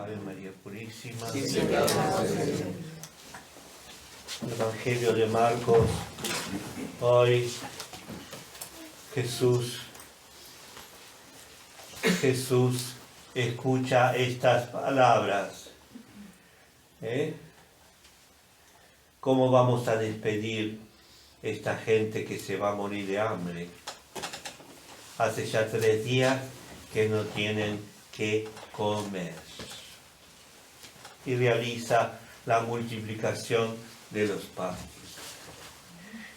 Ave María Purísima. Sí, Señor. Evangelio de Marcos. Hoy Jesús escucha estas palabras. ¿Cómo vamos a despedir esta gente que se va a morir de hambre? Hace ya 3 días que no tienen que comer. Y realiza la multiplicación de los panes.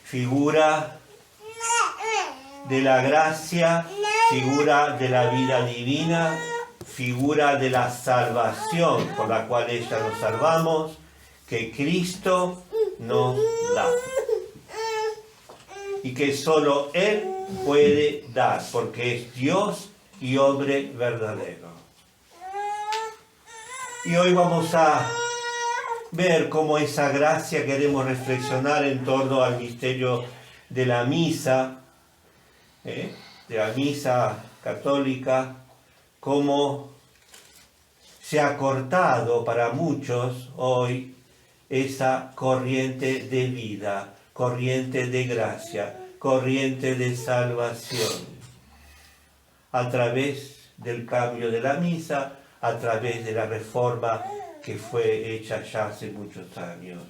Figura de la gracia, figura de la vida divina, figura de la salvación por la cual ella nos salvamos, que Cristo nos da. Y que solo Él puede dar, porque es Dios y hombre verdadero. Y hoy vamos a ver cómo esa gracia queremos reflexionar en torno al misterio de la misa, de la misa católica, cómo se ha cortado para muchos hoy esa corriente de vida, corriente de gracia, corriente de salvación, a través del cambio de la misa, a través de la reforma que fue hecha ya hace muchos años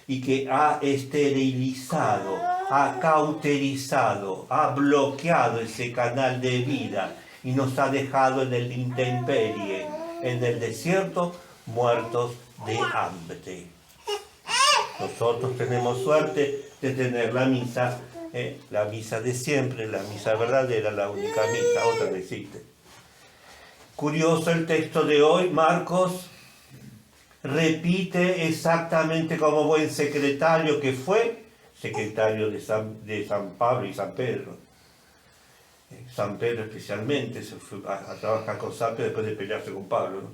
y que ha esterilizado, ha cauterizado, ha bloqueado ese canal de vida y nos ha dejado en el intemperie, en el desierto, muertos de hambre. Nosotros tenemos suerte de tener la misa de siempre, la misa verdadera, la única misa, otra no existe. Curioso el texto de hoy, Marcos repite exactamente como buen secretario que fue, secretario de San Pablo y San Pedro. San Pedro especialmente se fue a trabajar con San Pedro después de pelearse con Pablo, ¿no?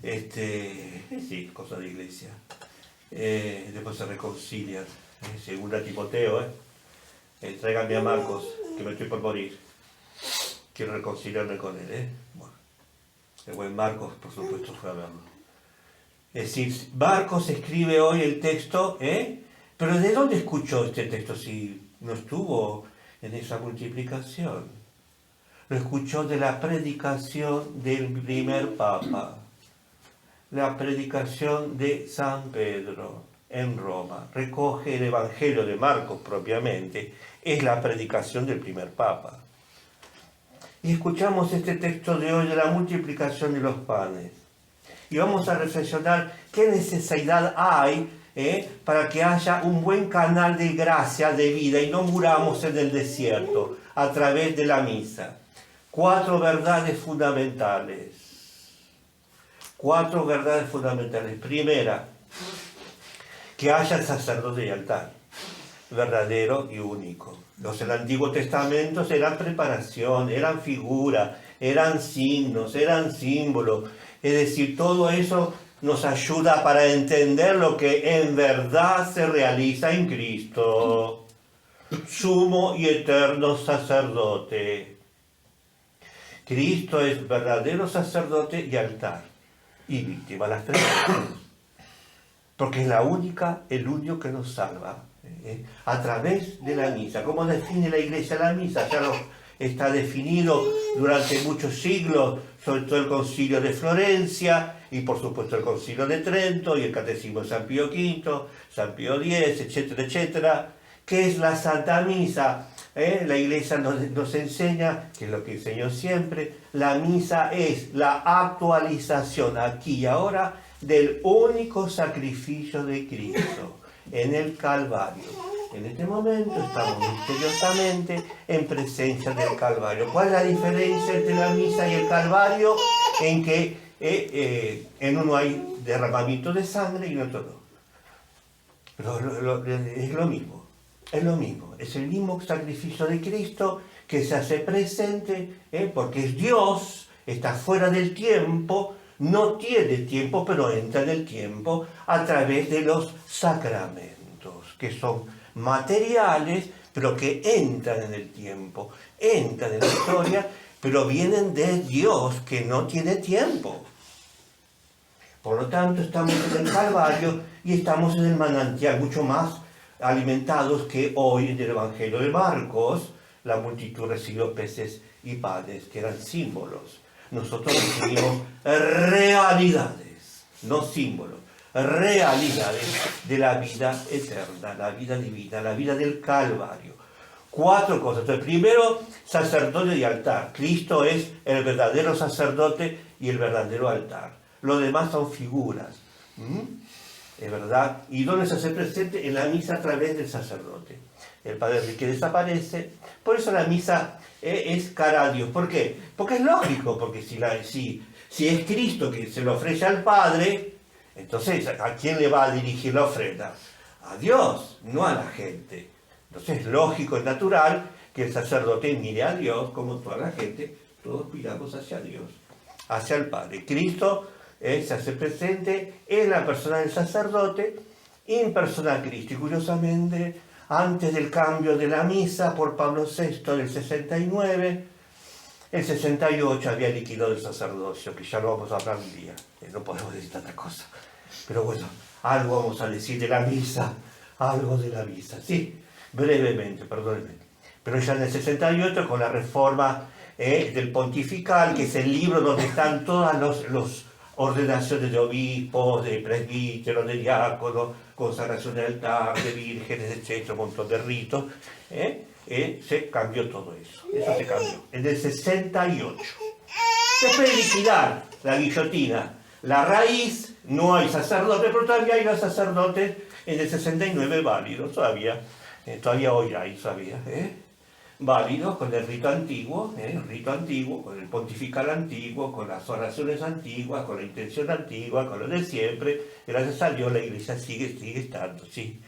Sí, cosa de iglesia. Después se reconcilian, según a Timoteo, tráiganme a Marcos, que me estoy por morir. Quiero reconciliarme con él, Bueno, el buen Marcos, por supuesto, fue a verlo. Es decir, Marcos escribe hoy el texto, pero ¿de dónde escuchó este texto si no estuvo en esa multiplicación? Lo escuchó de la predicación del primer papa, la predicación de San Pedro en Roma. Recoge el Evangelio de Marcos propiamente, es la predicación del primer papa. Y escuchamos este texto de hoy de la multiplicación de los panes. Y vamos a reflexionar qué necesidad hay para que haya un buen canal de gracia, de vida, y no muramos en el desierto a través de la misa. 4 verdades fundamentales. 4 verdades fundamentales. Primera, que haya sacerdote y altar, verdadero y único. Los del Antiguo Testamento eran preparación, eran figura, eran signos, eran símbolos. Es decir, todo eso nos ayuda para entender lo que en verdad se realiza en Cristo, sumo y eterno sacerdote. Cristo es verdadero sacerdote y altar, y víctima, las 3 cosas. Porque es el único que nos salva, a través de la misa. ¿Cómo define la Iglesia la misa? Ya está definido durante muchos siglos, sobre todo el Concilio de Florencia, y por supuesto el Concilio de Trento, y el Catecismo de San Pío V, San Pío X, etcétera, etcétera. ¿Qué es la Santa Misa? La Iglesia nos enseña, que es lo que enseñó siempre, la misa es la actualización aquí y ahora del único sacrificio de Cristo en el Calvario. En este momento estamos misteriosamente en presencia del Calvario. ¿Cuál es la diferencia entre la misa y el Calvario? En que en uno hay derramamiento de sangre y en otro no. Es lo mismo. Es lo mismo. Es el mismo sacrificio de Cristo que se hace presente, porque es Dios, está fuera del tiempo, no tiene tiempo, pero entra en el tiempo a través de los sacramentos, que son materiales, pero que entran en el tiempo, entran en la historia, pero vienen de Dios, que no tiene tiempo. Por lo tanto, estamos en el Calvario y estamos en el manantial, mucho más alimentados que hoy en el Evangelio de Marcos. La multitud recibió peces y panes, que eran símbolos. Nosotros recibimos realidades, no símbolos, realidades de la vida eterna, la vida divina, la vida del Calvario. 4 cosas. Entonces, primero, sacerdote y altar. Cristo es el verdadero sacerdote y el verdadero altar. Lo demás son figuras. ¿Es verdad? ¿Y dónde se hace presente? En la misa a través del sacerdote. El Padre Enrique desaparece. Por eso la misa es cara a Dios. ¿Por qué? Porque es lógico, porque si es Cristo que se lo ofrece al Padre, entonces ¿a quién le va a dirigir la ofrenda? A Dios, no a la gente. Entonces es lógico y natural que el sacerdote mire a Dios, como toda la gente, todos miramos hacia Dios, hacia el Padre. Cristo se hace presente en la persona del sacerdote, en persona a Cristo. Y curiosamente, antes del cambio de la misa por Pablo VI del 69, el 68 había liquidado el sacerdocio, que ya lo vamos a hablar un día, no podemos decir tanta cosa. Pero bueno, algo vamos a decir de la misa, sí, brevemente, perdónenme. Pero ya en el 68, con la reforma del pontifical, que es el libro donde están todas las ordenaciones de obispos, de presbíteros, de diáconos, consagración de altar, de vírgenes, etc., un montón de ritos, se cambió todo eso. Eso se cambió. En el 68. Después de liquidar la guillotina, la raíz, no hay sacerdote, pero todavía hay los sacerdotes en el 69 válidos, todavía hoy hay, todavía, válidos con el rito antiguo, con el pontifical antiguo, con las oraciones antiguas, con la intención antigua, con lo de siempre. Gracias a Dios la iglesia sigue estando, sí.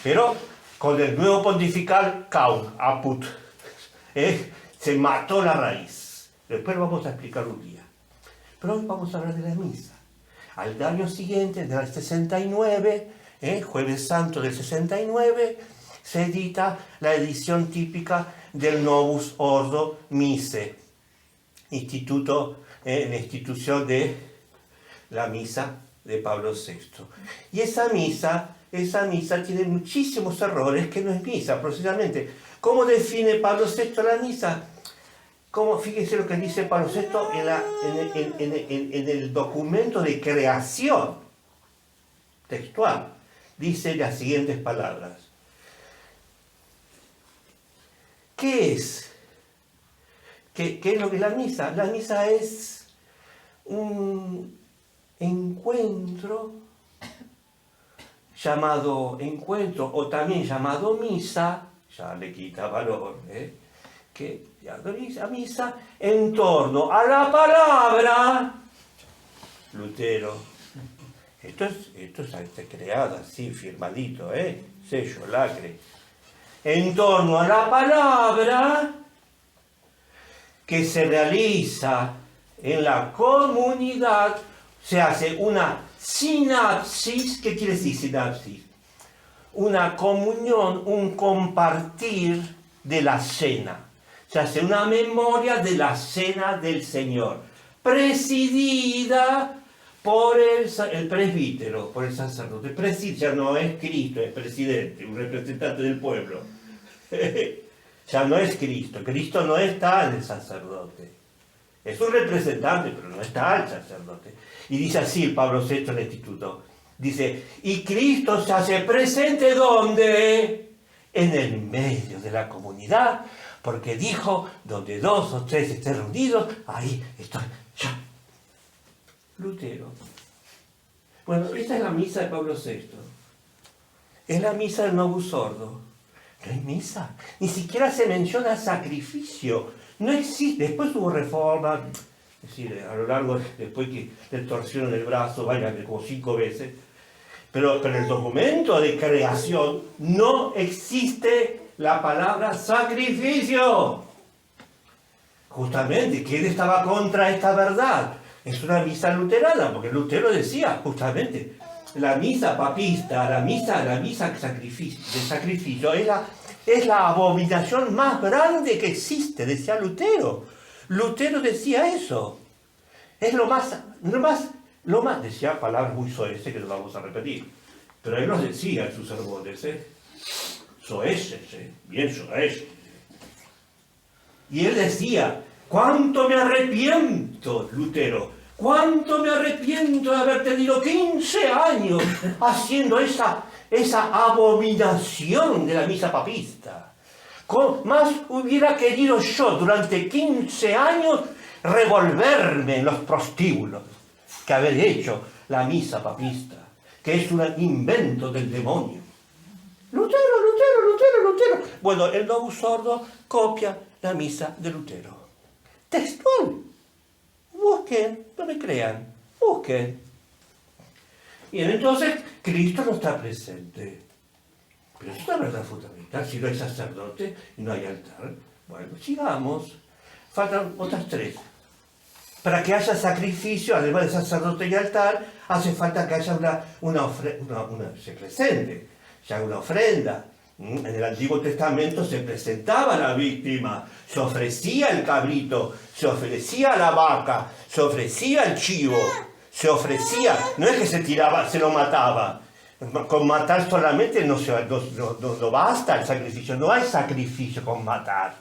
Pero con el nuevo pontifical, aput, se mató la raíz. Después vamos a explicar un día. Pero hoy vamos a hablar de la misa. Al año siguiente, del 69, Jueves Santo del 69, se edita la edición típica del Novus Ordo Missae, la institución de la misa de Pablo VI. Y esa misa tiene muchísimos errores, que no es misa, precisamente. ¿Cómo define Pablo VI la misa? Fíjense lo que dice Pablo VI en el documento de creación textual. Dice las siguientes palabras. ¿Qué es? ¿Qué es lo que es la misa? La misa es un encuentro o también llamado misa, ya le quita valor, que la misa en torno a la palabra. Lutero. Esto está creado así, firmadito, sello, lacre. En torno a la palabra que se realiza en la comunidad, se hace una sinapsis. ¿Qué quiere decir sinapsis? Una comunión, un compartir de la cena. Se hace una memoria de la cena del Señor, presidida por el presbítero, por el sacerdote. Ya no es Cristo, es presidente, un representante del pueblo. Ya no es Cristo. Cristo no está en el sacerdote. Es un representante, pero no está el sacerdote. Y dice así el Pablo VI en el Instituto. Dice, y Cristo se hace presente ¿dónde? En el medio de la comunidad, porque dijo, donde 2 o 3 estén reunidos, ahí estoy yo. Lutero. Bueno, esta es la misa de Pablo VI. Es la misa del Novus Ordo. No hay misa. Ni siquiera se menciona sacrificio. No existe. Después hubo reforma. Es decir, a lo largo, después que le torcieron el brazo, vaya, como 5 veces. Pero en el documento de creación no existe la palabra sacrificio. Justamente, ¿quién estaba contra esta verdad? Es una misa luterana, porque Lutero decía justamente, la misa papista, la misa de sacrificio es la abominación más grande que existe, decía Lutero. Lutero decía eso. Es lo más Decía palabras muy soeces que no vamos a repetir, pero él los decía en sus sermones, soeces, bien soeces. Y él decía, cuánto me arrepiento, Lutero, cuánto me arrepiento de haber tenido 15 años haciendo esa abominación de la misa papista. Más hubiera querido yo durante 15 años revolverme en los prostíbulos que haber hecho la misa papista, que es un invento del demonio. Lutero. Bueno, el Novus Ordo copia la misa de Lutero. Textual. Busquen, no me crean, busquen. Bien, entonces, Cristo no está presente. Pero es una verdad fundamental. Si no hay sacerdote y no hay altar, bueno, sigamos. Faltan otras 3. Para que haya sacrificio, además de sacerdote y altar, hace falta que haya se presente, se haga una ofrenda. En el Antiguo Testamento se presentaba la víctima, se ofrecía el cabrito, se ofrecía la vaca, se ofrecía el chivo, se ofrecía, no es que se tiraba, se lo mataba. Con matar solamente no basta el sacrificio, no hay sacrificio con matar.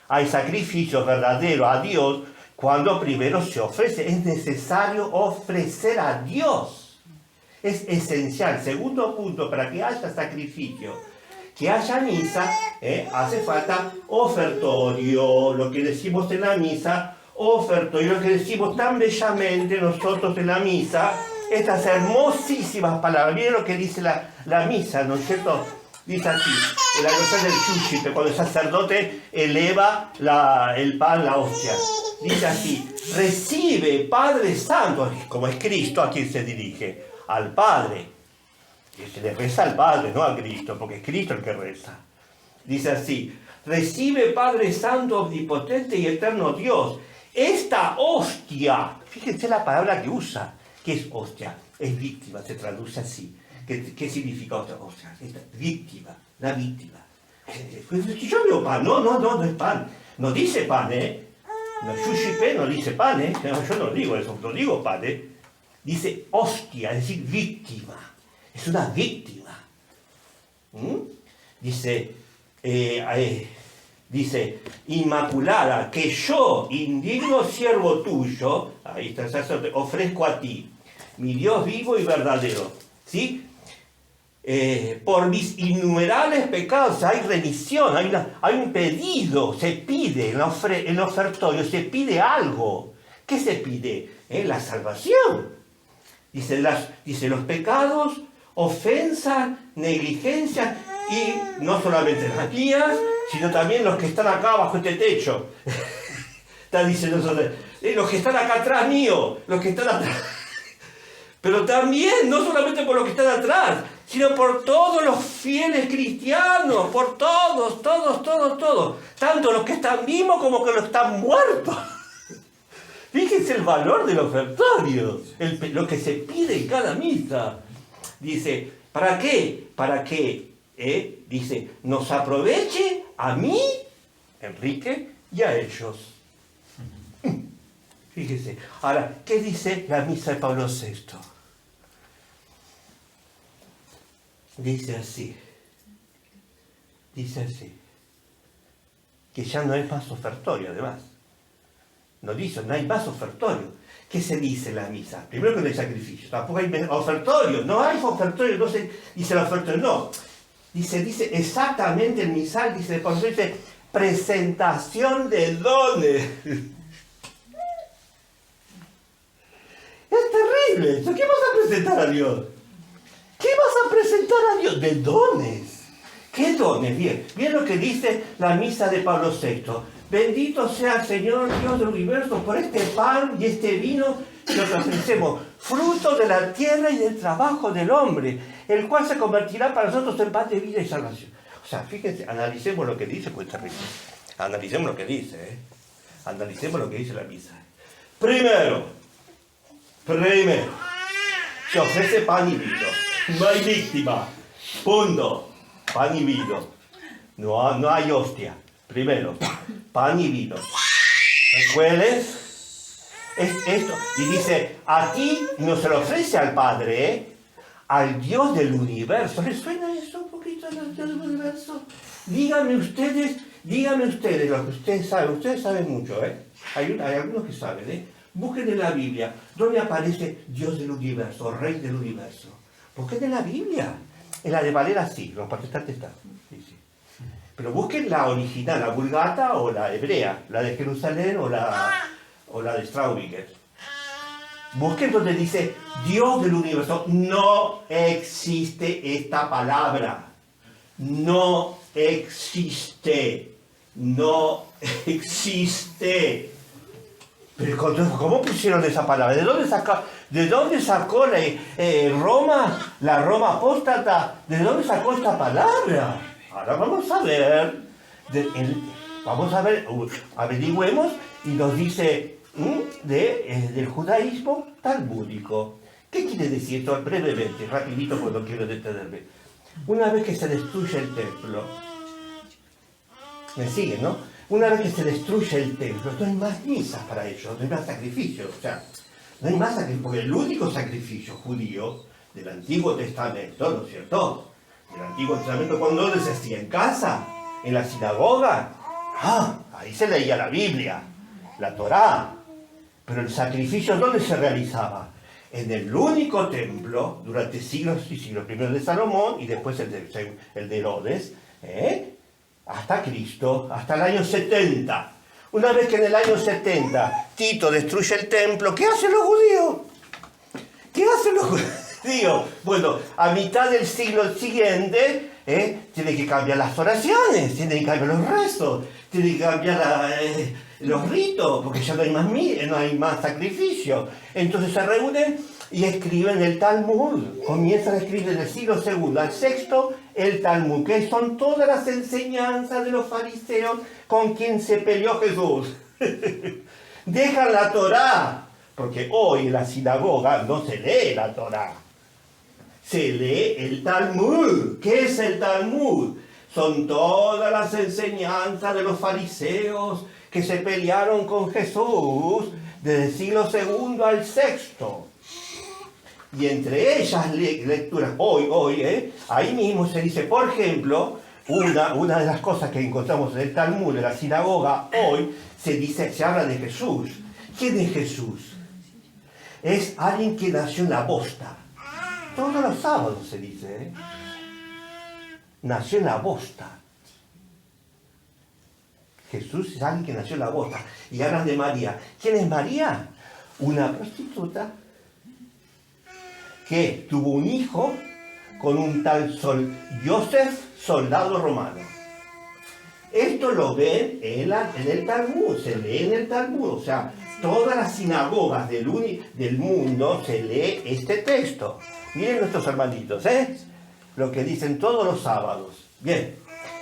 Hay sacrificio verdadero a Dios cuando primero se ofrece. Es necesario ofrecer a Dios. Es esencial. Segundo punto, para que haya sacrificio, que haya misa, hace falta ofertorio, lo que decimos en la misa, ofertorio, lo que decimos tan bellamente nosotros en la misa, estas hermosísimas palabras. Miren lo que dice la misa, ¿no es cierto? Dice así, en la oración del Suscite, cuando el sacerdote eleva el pan, la hostia. Dice así, recibe, Padre Santo, como es Cristo a quien se dirige, al Padre. Que se le reza al Padre, no a Cristo, porque es Cristo el que reza. Dice así, recibe, Padre Santo, omnipotente y eterno Dios, esta hostia. Fíjense la palabra que usa. ¿Qué es hostia? Es víctima, se traduce así. ¿Qué significa otra hostia? Víctima, la víctima. Yo veo pan, no es pan. No dice pan, No, Suscipe no dice pan, yo no digo eso, no digo pan, Dice hostia, es decir, víctima. Es una víctima. Dice, inmaculada, que yo, indigno siervo tuyo, ahí está el sacerdote, ofrezco a ti, mi Dios vivo y verdadero, ¿sí? Por mis innumerables pecados hay remisión, hay un pedido, se pide en el ofertorio, se pide algo. ¿Qué se pide? La salvación. Dice los pecados, ofensas, negligencias, y no solamente las mías, sino también los que están acá bajo este techo. Está diciendo los que están acá atrás mío, los que están atrás. Pero también, no solamente por los que están atrás, sino por todos los fieles cristianos, por todos. Tanto los que están vivos como los que están muertos. Fíjense el valor del ofertorio, lo que se pide en cada misa. Dice, ¿para qué? Para que, dice, nos aproveche a mí, Enrique, y a ellos. Fíjese. Ahora, ¿qué dice la misa de Pablo VI? Dice así, que ya no hay más ofertorio, además. No dice, no hay más ofertorio. ¿Qué se dice en la misa? Primero que no hay sacrificio, tampoco hay ofertorio, no hay ofertorio, no se dice el ofertorio, no. Dice exactamente el misal, dice presentación de dones. Es terrible esto. ¿Qué vas a presentar a Dios? ¿Qué vas a presentar a Dios? De dones. ¿Qué dones? Bien lo que dice la misa de Pablo VI. Bendito sea el Señor Dios del universo por este pan y este vino que os ofrecemos, fruto de la tierra y del trabajo del hombre, el cual se convertirá para nosotros en pan de vida y salvación. O sea, fíjense, analicemos lo que dice, pues está rico. Analicemos lo que dice, Analicemos lo que dice la misa. Primero, se ofrece pan y vino. No hay víctima. Punto. Pan y vino. No hay hostia. Primero, pan y vino. Recuerden, Es esto. Y dice, a ti no se lo ofrece al Padre, al Dios del universo. ¿Les suena eso un poquito al Dios del universo? Díganme ustedes lo que ustedes saben. Ustedes saben mucho, Hay algunos que saben, Busquen en la Biblia dónde aparece Dios del universo, Rey del universo. Busquen en la Biblia. En la de Valera sí, los protestantes están. Sí, sí. Pero busquen la original, la Vulgata o la hebrea, la de Jerusalén o la de Straubinger. Busquen donde dice Dios del universo. No existe esta palabra. No existe. No existe. Pero ¿cómo pusieron esa palabra? ¿De dónde sacó la Roma apóstata? ¿De dónde sacó esta palabra? Ahora vamos a ver. Averigüemos y nos dice del judaísmo talmúdico. ¿Qué quiere decir esto? Brevemente, rapidito, porque no quiero detenerme. Una vez que se destruye el templo, me siguen, ¿no? Una vez que se destruye el templo, no hay más misas para ellos, no hay más sacrificios. O sea, no hay más sacrificios, porque el único sacrificio judío del Antiguo Testamento, ¿no es cierto? Del Antiguo Testamento, cuando se hacía en casa, en la sinagoga, ahí se leía la Biblia, la Torá. Pero el sacrificio, ¿dónde se realizaba? En el único templo, durante siglos y siglos, primero de Salomón y después el de Herodes, hasta Cristo, hasta el año 70. Una vez que en el año 70 Tito destruye el templo, ¿qué hacen los judíos? ¿Qué hacen los judíos? Bueno, a mitad del siglo siguiente, tienen que cambiar las oraciones, tienen que cambiar los rezos, tienen que cambiar los ritos, porque ya no hay más sacrificio. Entonces se reúnen y escriben el Talmud. Comienzan a escribir del siglo II al VI el Talmud, que son todas las enseñanzas de los fariseos con quien se peleó Jesús. Dejan la Torá, porque hoy en la sinagoga no se lee la Torá, se lee el Talmud. ¿Qué es el Talmud? Son todas las enseñanzas de los fariseos que se pelearon con Jesús desde el siglo II al VI. Y entre ellas lecturas, hoy, ahí mismo se dice, por ejemplo, una de las cosas que encontramos en el Talmud, de la sinagoga, hoy, se habla de Jesús. ¿Quién es Jesús? Es alguien que nació en la bosta. Todos los sábados se dice, nació en la bosta. Jesús es alguien que nació en la bosta. Y hablan de María. ¿Quién es María? Una prostituta que tuvo un hijo con un tal Joseph, soldado romano. Esto lo ven en el Talmud, se lee en el Talmud. O sea, todas las sinagogas del mundo se lee este texto. Miren nuestros hermanitos, lo que dicen todos los sábados. Bien,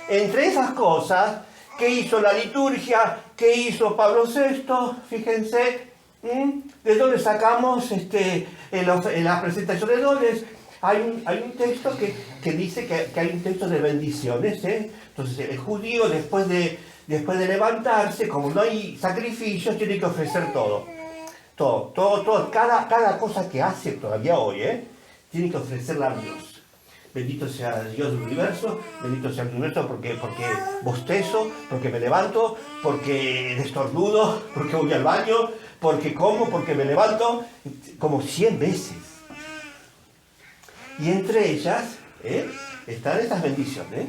entre esas cosas, ¿qué hizo la liturgia? ¿Qué hizo Pablo VI? Fíjense, ¿de dónde sacamos en la presentación de dones? Hay un texto que dice que hay un texto de bendiciones, Entonces el judío después de levantarse, como no hay sacrificios, tiene que ofrecer todo. Cada cosa que hace todavía hoy, tiene que ofrecerla a Dios. Bendito sea Dios del universo, bendito sea el universo porque bostezo, porque me levanto, porque estornudo, porque voy al baño, porque como, porque me levanto, como 100 veces. Y entre ellas están estas bendiciones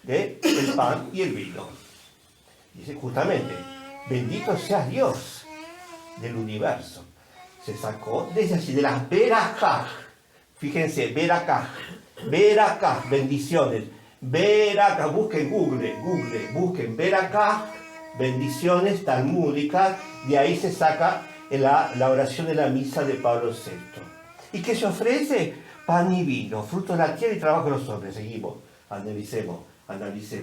del pan y el vino. Dice justamente, bendito sea Dios del universo. Se sacó desde allí, de las Berakah. Fíjense, Berakah, bendiciones. Berakah, busquen Google, busquen Berakah, bendiciones talmúdicas. De ahí se saca la oración de la misa de Pablo VI. ¿Y qué se ofrece? Pan y vino, fruto de la tierra y trabajo de los hombres. Seguimos, analicemos.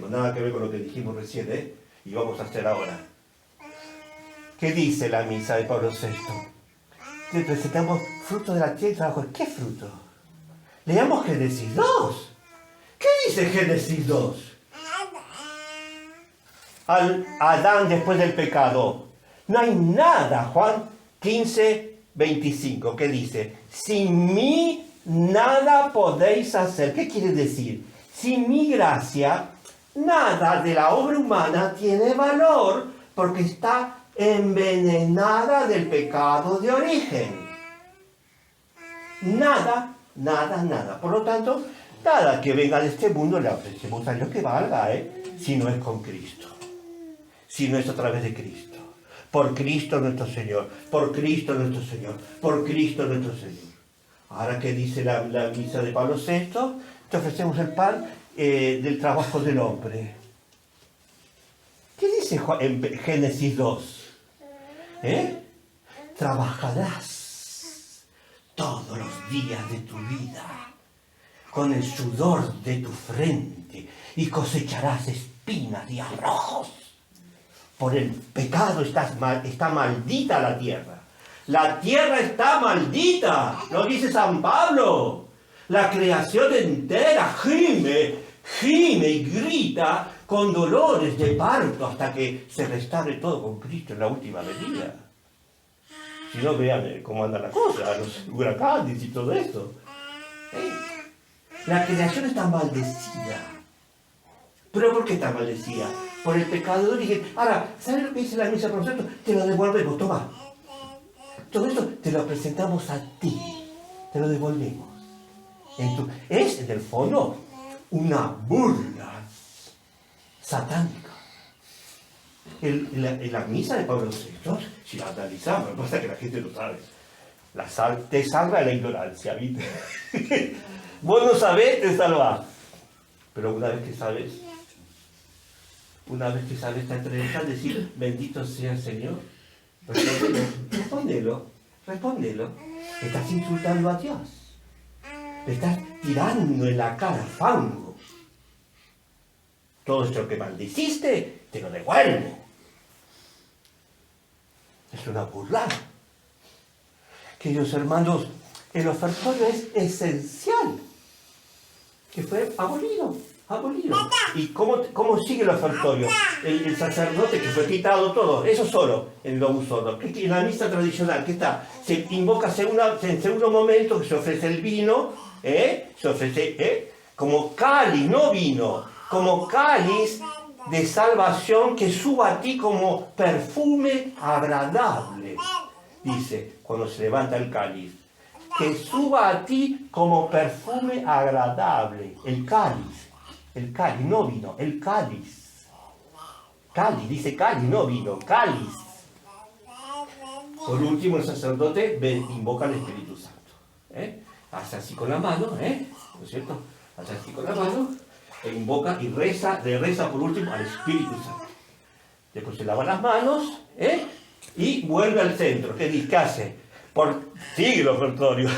Nada que ver con lo que dijimos recién, y vamos a hacer ahora. ¿Qué dice la misa de Pablo VI? Le presentamos fruto de la tierra y trabajo. ¿Qué fruto? Leamos Génesis 2. ¿Qué dice Génesis 2? Adán después del pecado. No hay nada, Juan, 15:25, que dice, sin mí nada podéis hacer. ¿Qué quiere decir? Sin mi gracia, nada de la obra humana tiene valor porque está envenenada del pecado de origen. Nada, nada, nada. Por lo tanto, nada que venga de este mundo le ofrecemos a Dios que valga, si no es con Cristo. Si no es a través de Cristo. Por Cristo nuestro Señor. Por Cristo nuestro Señor. Por Cristo nuestro Señor. Ahora que dice la misa de Pablo VI, te ofrecemos el pan del trabajo del hombre. ¿Qué dice en Génesis 2? Trabajarás todos los días de tu vida con el sudor de tu frente y cosecharás espinas y abrojos. Por el pecado está maldita la tierra. La tierra está maldita, lo dice San Pablo. La creación entera gime y grita con dolores de parto hasta que se restaure todo con Cristo en la última venida. Si no, vean cómo anda la cosa, los huracanes y todo esto. La creación está maldecida. ¿Pero por qué está maldecida? Por el pecado de origen. Ahora, ¿sabes lo que dice la misa por nosotros? Te lo devolvemos, toma. Todo esto te lo presentamos a ti. Te lo devolvemos. Es, en el fondo, una burla satánica. En la misa de Pablo VI, si la analizamos, lo que pasa es que la gente no sabe. Te salva la ignorancia, ¿viste? Vos no sabés, te salvás. Pero una vez que sabes esta entrevista, decir, bendito sea el Señor. Respóndelo. Estás insultando a Dios. Le estás tirando en la cara fango. Todo esto que maldiciste, te lo devuelvo. Es una burla. Queridos hermanos, el ofertorio es esencial. Que fue abolido. ¿Y cómo sigue el ofertorio? El sacerdote que fue quitado todo, eso solo, en lo solo. En la misa tradicional, ¿qué está? Se invoca en segundo momento que se ofrece el vino, se ofrece como cáliz, no vino, como cáliz de salvación que suba a ti como perfume agradable. Dice, cuando se levanta el cáliz, que suba a ti como perfume agradable, el cáliz, no vino, el cáliz. Cáliz, dice cáliz, no vino, cáliz. Por último, el sacerdote invoca al Espíritu Santo. Hace así con la mano, ¿no es cierto? Hace así con la mano, e invoca y le reza por último al Espíritu Santo. Después se lava las manos, y vuelve al centro. ¿Qué hace? Sigue el ofertorio.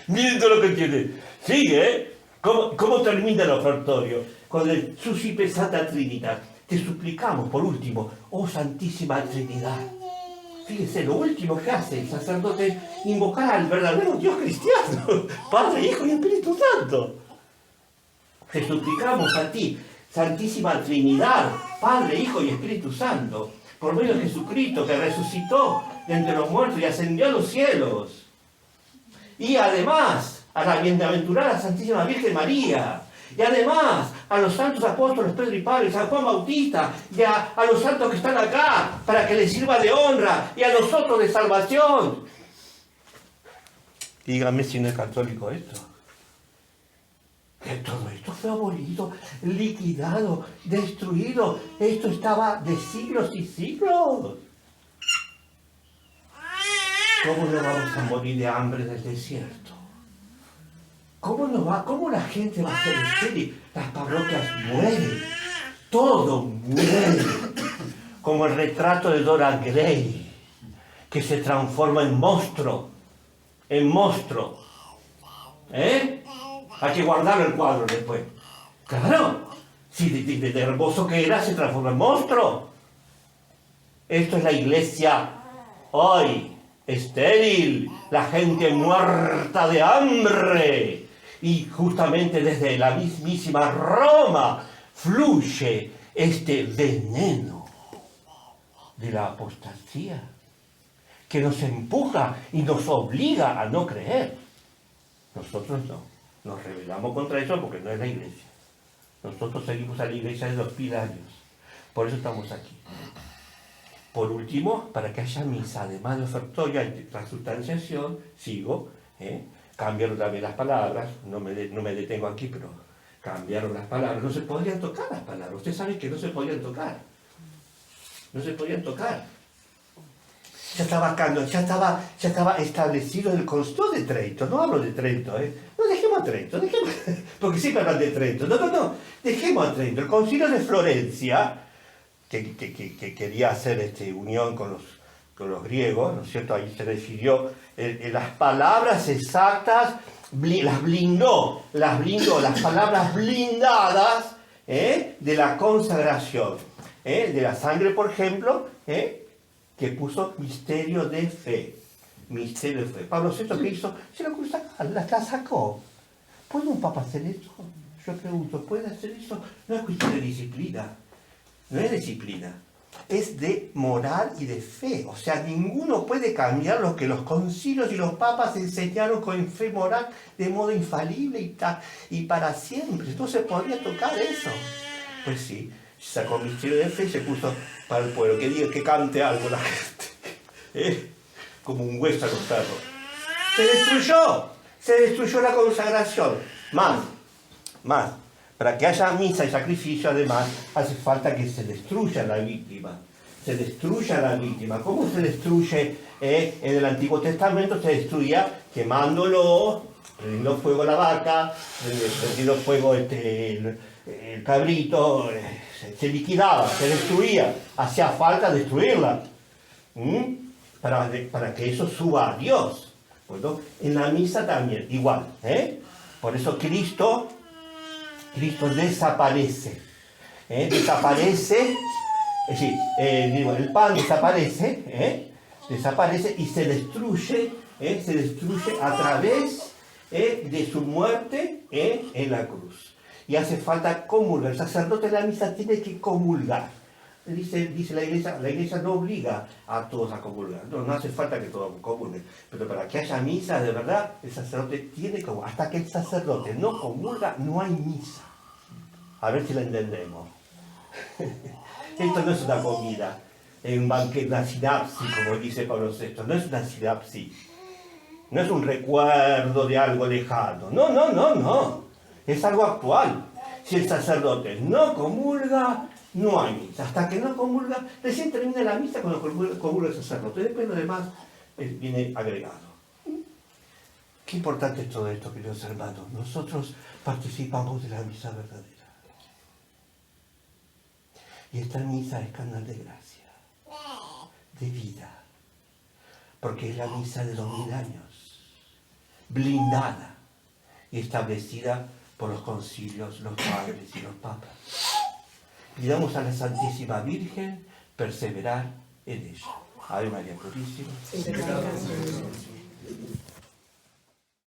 Miren todo lo que tiene. Sigue, ¿Cómo termina el ofertorio? Con el Suscipe Santa Trinidad. Te suplicamos, por último, oh Santísima Trinidad. Fíjense, lo último que hace el sacerdote es invocar al verdadero Dios cristiano, Padre, Hijo y Espíritu Santo. Te suplicamos a ti, Santísima Trinidad, Padre, Hijo y Espíritu Santo, por medio de Jesucristo, que resucitó de entre los muertos y ascendió a los cielos. Y además, a la bienaventurada Santísima Virgen María. Y además, a los santos apóstoles Pedro y Pablo y San Juan Bautista. Y a los santos que están acá, para que les sirva de honra. Y a nosotros de salvación. Dígame si no es católico esto. Que todo esto fue abolido, liquidado, destruido. Esto estaba de siglos y siglos. ¿Cómo no vamos a morir de hambre en el desierto? ¿Cómo la gente va a ser feliz? Las parroquias mueren. Todo muere. Como el retrato de Dora Gray, que se transforma en monstruo. Hay que guardarlo el cuadro después. Claro. Si de hermoso que era, se transforma en monstruo. Esto es la iglesia hoy. Estéril, la gente muerta de hambre. Y justamente desde la mismísima Roma fluye este veneno de la apostasía. que nos empuja y nos obliga a no creer. Nosotros no. Nos rebelamos contra eso porque no es la iglesia. Nosotros seguimos a la iglesia de los pilarios. Por eso estamos aquí. Por último, para que haya misa, además de ofertoria y transubstanciación, sigo, cambiaron también las palabras, no me detengo aquí, pero cambiaron las palabras, no se podían tocar las palabras, usted sabe que no se podían tocar, no se podían tocar. Ya estaba establecido el Concilio de Trento, no hablo de Trento, no dejemos a Trento, porque siempre hablan de Trento, no, dejemos a Trento, el Concilio de Florencia, que quería hacer unión con los griegos, ¿no es cierto? Ahí se decidió, las palabras exactas, las blindó, las palabras blindadas de la consagración, de la sangre, por ejemplo, que puso misterio de fe. Misterio de fe. Pablo VI, ¿qué hizo? Se la sacó. ¿Puede un papa hacer eso? Yo pregunto, ¿puede hacer eso? No es cuestión de disciplina. No es disciplina, es de moral y de fe. O sea, ninguno puede cambiar lo que los concilios y los papas enseñaron con fe moral de modo infalible y para siempre. No se podía tocar eso. Pues sí, sacó misterio de fe y se puso para el pueblo. Que diga, que cante algo la gente. Como un hueso a los perros. Se destruyó la consagración. Más. Para que haya misa y sacrificio, además, hace falta que se destruya la víctima. Se destruya la víctima. ¿Cómo se destruye? En el Antiguo Testamento se destruía quemándolo, prendiendo fuego la vaca, prendiendo fuego el cabrito, se liquidaba, se destruía. Hacía falta destruirla. Para que eso suba a Dios. Bueno, en la misa también, igual. Por eso Cristo desaparece. Desaparece, es decir, el pan desaparece y se destruye a través de su muerte en la cruz. Y hace falta comulgar. El sacerdote de la misa tiene que comulgar. Dice la iglesia no obliga a todos a comulgar. No hace falta que todos comulguen. Pero para que haya misa de verdad, el sacerdote tiene que comulgar. Hasta que el sacerdote no comulga, no hay misa. A ver si la entendemos. Esto no es una comida, un banquete, una sinapsis, como dice Pablo VI. No es una sinapsis. No es un recuerdo de algo lejano. No. Es algo actual. Si el sacerdote no comulga, no hay misa. Hasta que no comulga, recién termina la misa cuando comulga el sacerdote. Después lo demás viene agregado. Qué importante es todo esto, queridos hermanos. Nosotros participamos de la misa verdadera. Y esta misa es canal de gracia, de vida, porque es la misa de 2000 años, blindada y establecida por los concilios, los padres y los papas. Pidamos a la Santísima Virgen perseverar en ella. Ave María Purísima.